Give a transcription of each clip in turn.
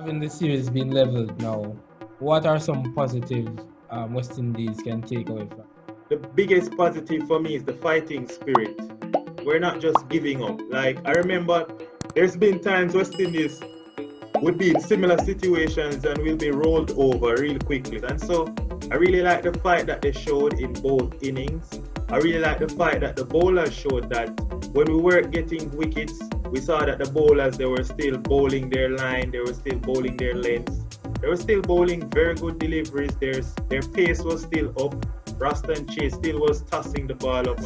having the series been leveled now, what are some positives West Indies can take away from? The biggest positive for me is the fighting spirit. We're not just giving up. Like, I remember there's been times West Indies would be in similar situations and will be rolled over real quickly. And so I really like the fight that they showed in both innings. I really like the fight that the bowlers showed, that when we weren't getting wickets, we saw that the bowlers, they were still bowling their line, they were still bowling their lengths. They were still bowling very good deliveries. Their pace was still up. Raston Chase still was tossing the ball up.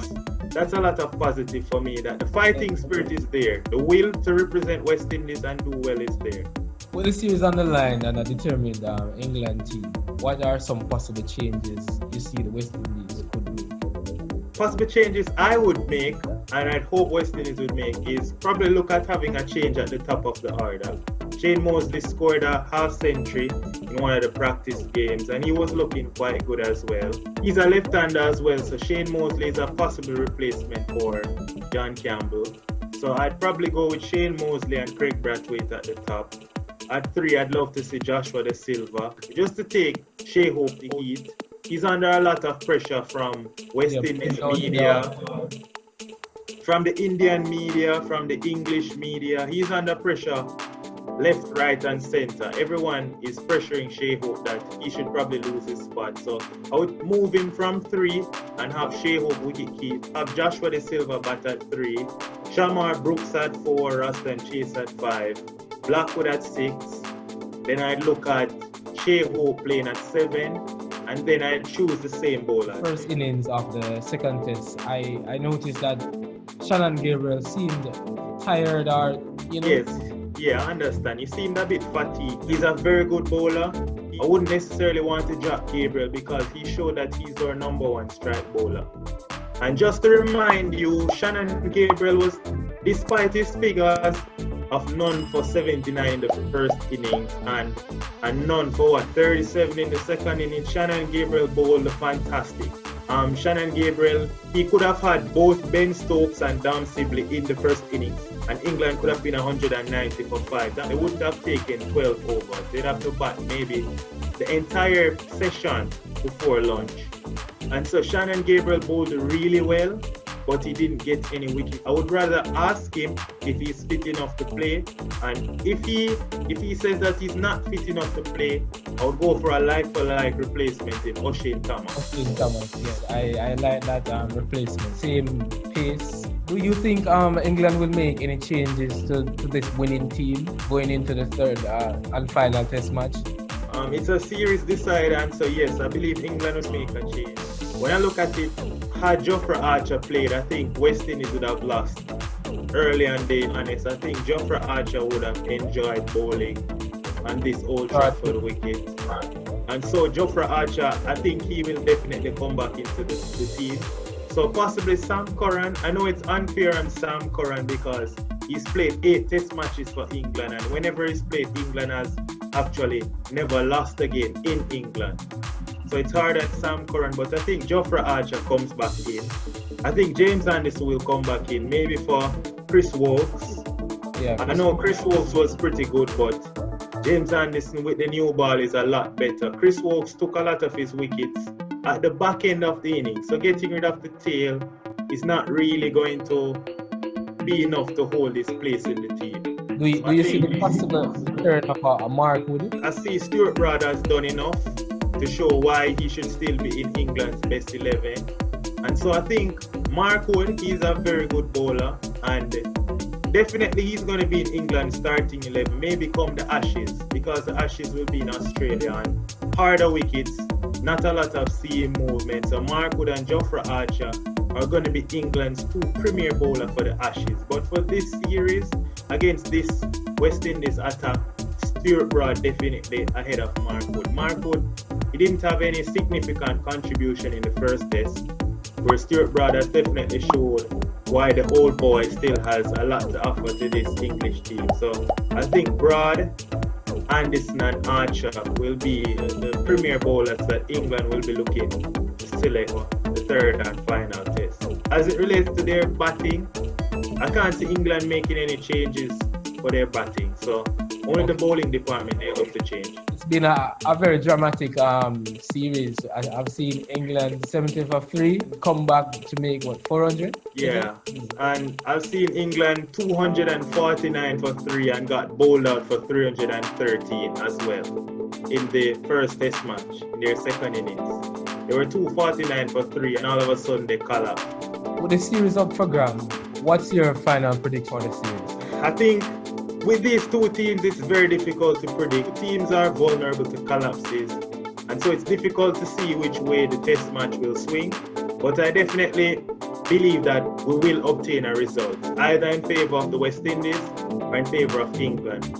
That's a lot of positive for me, that the fighting spirit is there. The will to represent West Indies and do well is there. With the series on the line and a determined England team, what are some possible changes you see the West Indies could make? Possible changes I would make, and I'd hope West Indies would make, is probably look at having a change at the top of the order. Shane Mosley scored a half century in one of the practice games, and he was looking quite good as well. He's a left-hander as well, so Shane Mosley is a possible replacement for John Campbell. So I'd probably go with Shane Mosley and Craig Brathwaite at the top. At 3, I'd love to see Joshua De Silva, just to take Shea Hope the heat. He's under a lot of pressure from West Indies media, from the Indian media, from the English media. He's under pressure left, right and center. Everyone is pressuring Shea Hope that he should probably lose his spot. So I would move him from 3 and have Shea Hope wicket keep, have Joshua De Silva bat at 3, Shamar Brooks at 4, Raston Chase at 5, Blackwood at 6. Then I'd look at Shea Hope playing at 7, and then I'd choose the same bowler. First innings of the second test, I noticed that Shannon Gabriel seemed tired, or Yes, yeah, I understand. He seemed a bit fatigued. He's a very good bowler. I wouldn't necessarily want to drop Gabriel because he showed that he's our #1 strike bowler. And just to remind you, Shannon Gabriel was, despite his figures of none for 79 in the first innings and none for 37 in the second inning, Shannon Gabriel bowled fantastic. Shannon Gabriel, he could have had both Ben Stokes and Dom Sibley in the first innings, and England could have been 190 for 5. That they wouldn't have taken 12 overs. They'd have to bat maybe the entire session before lunch. And so Shannon Gabriel bowled really well, but he didn't get any wicket. I would rather ask him if he's fit enough to play, and if he says that he's not fit enough to play, I would go for a like-for-like replacement in O'Shane Thomas. O'Shane Thomas, yes, I like that replacement. Same pace. Do you think England will make any changes to this winning team going into the third and final test match? It's a series decider, and so yes, I believe England will make a change. When I look at it, had Jofra Archer played, I think West Indies would have lost early and being honest. I think Jofra Archer would have enjoyed bowling on this Old Trafford wicket. And so Jofra Archer, I think he will definitely come back into the team. So possibly Sam Curran. I know it's unfair on Sam Curran because he's played 8 test matches for England, and whenever he's played, England has actually never lost again in England. So it's hard at Sam Curran, but I think Jofra Archer comes back in. I think James Anderson will come back in, maybe for Chris Wokes. Yeah, I know Chris Wokes was pretty good, but James Anderson with the new ball is a lot better. Chris Wokes took a lot of his wickets at the back end of the inning, so getting rid of the tail is not really going to be enough to hold his place in the team. Do you see the possible return of a Mark Wood? I see Stuart Broad has done enough to show why he should still be in England's best 11. And so I think Mark Wood, he's a very good bowler, and definitely he's going to be in England's starting 11, maybe come the Ashes, because the Ashes will be in Australia and harder wickets, not a lot of seam movement. So Mark Wood and Jofra Archer are going to be England's 2 premier bowler for the Ashes. But for this series, against this West Indies attack, Stuart Broad definitely ahead of Mark Wood. Mark Wood, he didn't have any significant contribution in the first test, where Stuart Broad has definitely showed why the old boy still has a lot to offer to this English team. So I think Broad, Anderson and Archer will be the premier bowlers that England will be looking to select the third and final test. As it relates to their batting, I can't see England making any changes for their batting. So Only the bowling department they hope to change. It's been a very dramatic series. I've seen England 70 for 3 come back to make what, 400? Yeah, and I've seen England 249 for 3 and got bowled out for 313 as well in the first test match, in their second innings. They were 249 for 3 and all of a sudden they collapsed. With the series up for grabs, what's your final prediction for the series? I think with these two teams, it's very difficult to predict. Teams are vulnerable to collapses, and so it's difficult to see which way the test match will swing. But I definitely believe that we will obtain a result, either in favor of the West Indies or in favor of England.